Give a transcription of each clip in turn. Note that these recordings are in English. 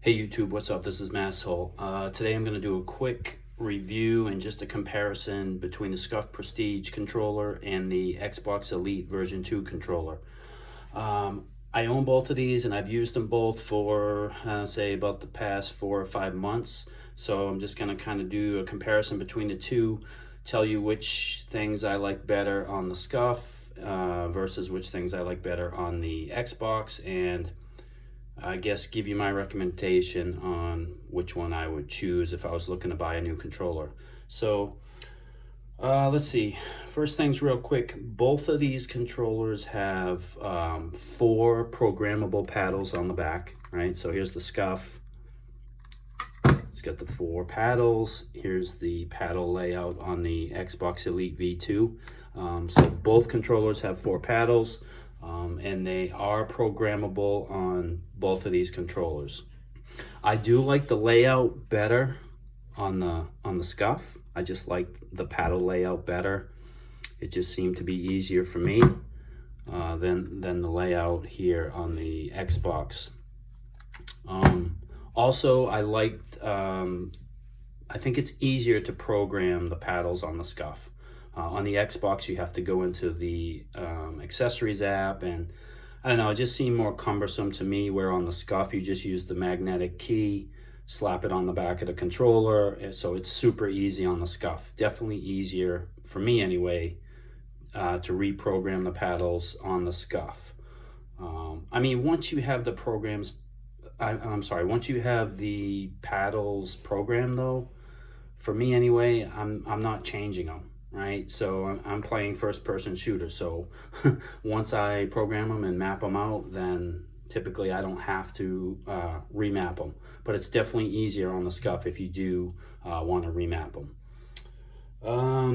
Hey YouTube, what's up? This is Masshole. Today I'm going to do a quick review and just a comparison between the Scuf Prestige controller and the Xbox Elite version 2 controller. I own both of these and I've used them both for say about the past 4 or 5 months. So I'm just going to kind of do a comparison between the two, tell you which things I like better on the Scuf versus which things I like better on the Xbox, and I guess give you my recommendation on which one I would choose if I was looking to buy a new controller. So let's see. First things real quick, both of these controllers have 4 programmable paddles on the back, right? So here's the Scuf. It's got the 4 paddles. Here's the paddle layout on the Xbox Elite V2. So both controllers have 4 paddles. And they are programmable on both of these controllers. I do like the layout better on the Scuf. I just like the paddle layout better. It just seemed to be easier for me than the layout here on the Xbox. Also, I think it's easier to program the paddles on the Scuf. On the Xbox, you have to go into the accessories app, and I don't know, it just seemed more cumbersome to me, where on the Scuf, you just use the magnetic key, slap it on the back of the controller, so it's super easy on the Scuf. Definitely easier, for me anyway, to reprogram the paddles on the Scuf. I mean, once you have the programs, once you have the paddles programmed though, for me anyway, I'm not changing them. Right, so I'm playing first-person shooter, so once I program them and map them out, then typically I don't have to remap them. But it's definitely easier on the Scuf if you do want to remap them.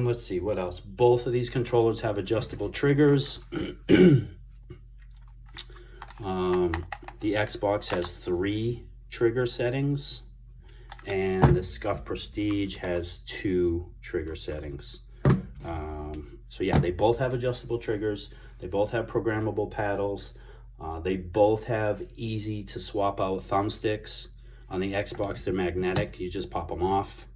Let's see, what else? Both of these controllers have adjustable triggers. The Xbox has 3 trigger settings, and the Scuf Prestige has 2 trigger settings. So yeah, they both have adjustable triggers. They both have programmable paddles. They both have easy to swap out thumbsticks. On the Xbox, they're magnetic. You just pop them off,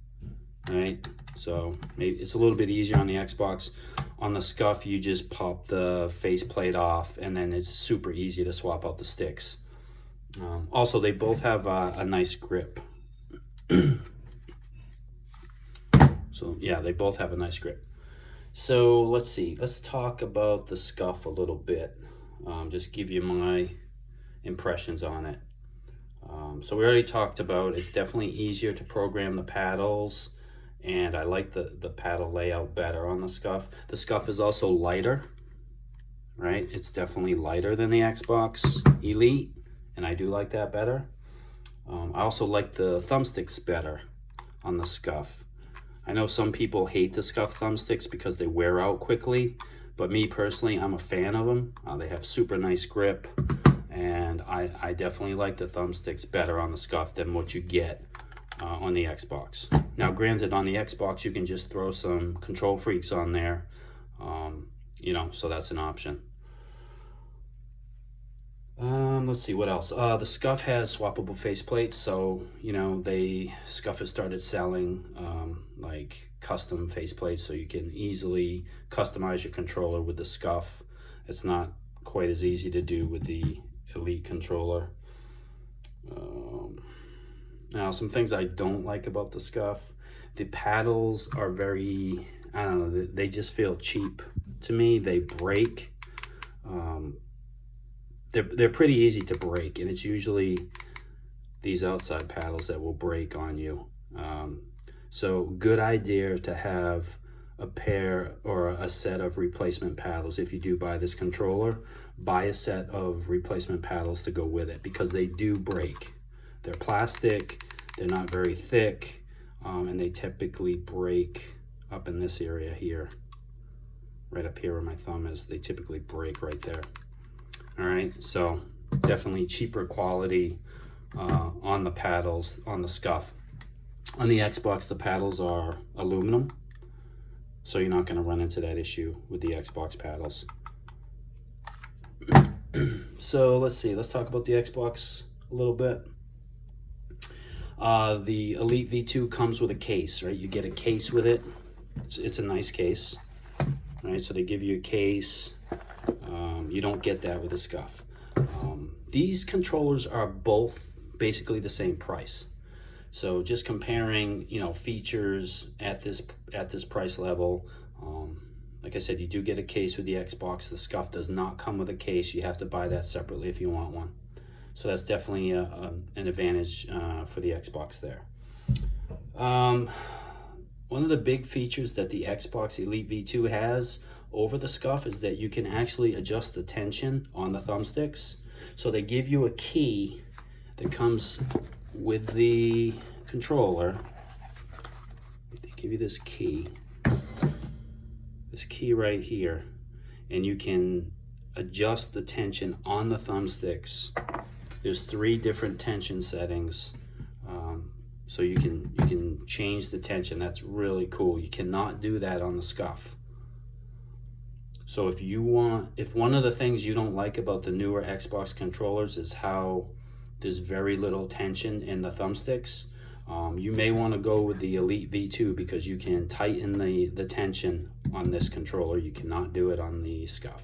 right? So maybe it's a little bit easier on the Xbox. On the Scuf, you just pop the faceplate off, and then it's super easy to swap out the sticks. Also, they both have a nice grip. So yeah, they both have a nice grip. So let's see, let's talk about the Scuf a little bit. Just give you my impressions on it. So we already talked about it's definitely easier to program the paddles, and I like the paddle layout better on the Scuf. The Scuf is also lighter, right? It's definitely lighter than the Xbox Elite, and I do like that better. I also like the thumbsticks better on the Scuf. I know some people hate the Scuf thumbsticks because they wear out quickly, but me personally, I'm a fan of them. They have super nice grip, and I definitely like the thumbsticks better on the Scuf than what you get on the Xbox. Now, granted, on the Xbox, you can just throw some control freaks on there, you know, so that's an option. Let's see, what else? The Scuf has swappable faceplates, so, you know, Scuf has started selling like custom faceplates, so you can easily customize your controller with the Scuf. It's not quite as easy to do with the Elite controller. Now, some things I don't like about the Scuf. The paddles are very, I don't know, they just feel cheap to me. They break. They're pretty easy to break, and it's usually these outside paddles that will break on you. So good idea to have a pair or a set of replacement paddles. If you do buy this controller, buy a set of replacement paddles to go with it, because they do break. They're plastic, they're not very thick, and they typically break up in this area here, right up here where my thumb is. They typically break right there. All right, so definitely cheaper quality on the paddles on the Scuf. On the Xbox, the paddles are aluminum, so you're not going to run into that issue with the Xbox paddles. So let's see, let's talk about the Xbox a little bit. The Elite V2 comes with a case, right? You get a case with it. It's a nice case, right? So they give you a case. You don't get that with a Scuf. These controllers are both basically the same price. So just comparing, you know, features at this price level. Like I said, you do get a case with the Xbox. The Scuf does not come with a case. You have to buy that separately if you want one. So that's definitely an advantage for the Xbox there. One of the big features that the Xbox Elite V2 has over the Scuf is that you can actually adjust the tension on the thumbsticks. So they give you a key that comes with the controller. They give you this key right here, and you can adjust the tension on the thumbsticks. There's 3 different tension settings, so you can change the tension. That's really cool. You cannot do that on the Scuf. So if one of the things you don't like about the newer Xbox controllers is how there's very little tension in the thumbsticks, you may want to go with the Elite V2 because you can tighten the tension on this controller. You cannot do it on the Scuf.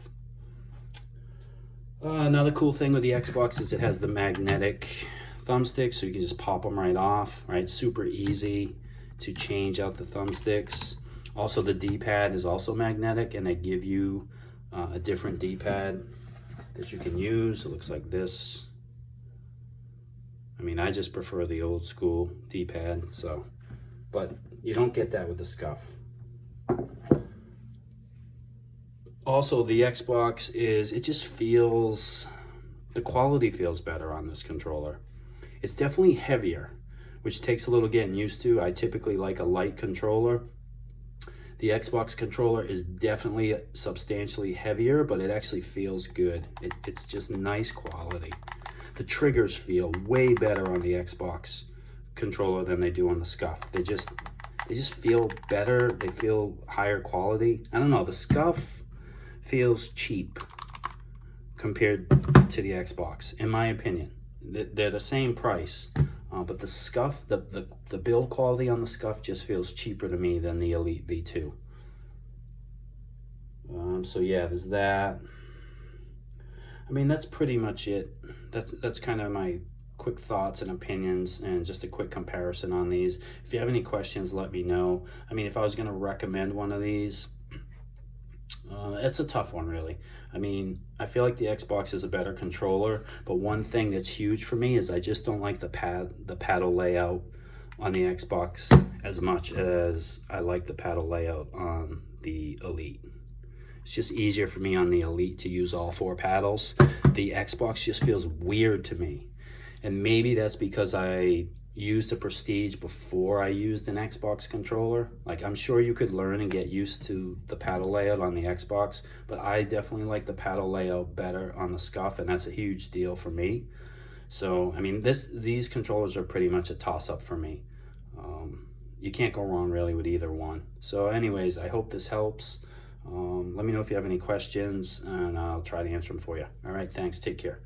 Another cool thing with the Xbox is it has the magnetic thumbsticks, so you can just pop them right off, right? Super easy to change out the thumbsticks. Also, the D-pad is also magnetic, and they give you a different D-pad that you can use. It looks like this. I mean, I just prefer the old school D-pad, but you don't get that with the Scuf. Also, the Xbox the quality feels better on this controller. It's definitely heavier, which takes a little getting used to. I typically like a light controller. The Xbox controller is definitely substantially heavier, but it actually feels good. It's just nice quality. The triggers feel way better on the Xbox controller than they do on the Scuf. They just feel better. They feel higher quality. I don't know, the Scuf feels cheap compared to the Xbox, in my opinion. They're the same price, but the Scuf, the build quality on the Scuf just feels cheaper to me than the Elite V2. So yeah, there's that. I mean, that's pretty much it. That's kind of my quick thoughts and opinions and just a quick comparison on these. If you have any questions, let me know. I mean, if I was going to recommend one of these, it's a tough one, really. I mean, I feel like the Xbox is a better controller, but one thing that's huge for me is I just don't like the paddle layout on the Xbox as much as I like the paddle layout on the Elite. It's just easier for me on the Elite to use all 4 paddles. The Xbox just feels weird to me. And maybe that's because I used the Prestige before I used an Xbox controller. Like, I'm sure you could learn and get used to the paddle layout on the Xbox, but I definitely like the paddle layout better on the Scuf, and that's a huge deal for me. So, I mean, these controllers are pretty much a toss-up for me. You can't go wrong really with either one. So anyways, I hope this helps. Let me know if you have any questions, and I'll try to answer them for you. All right, thanks. Take care.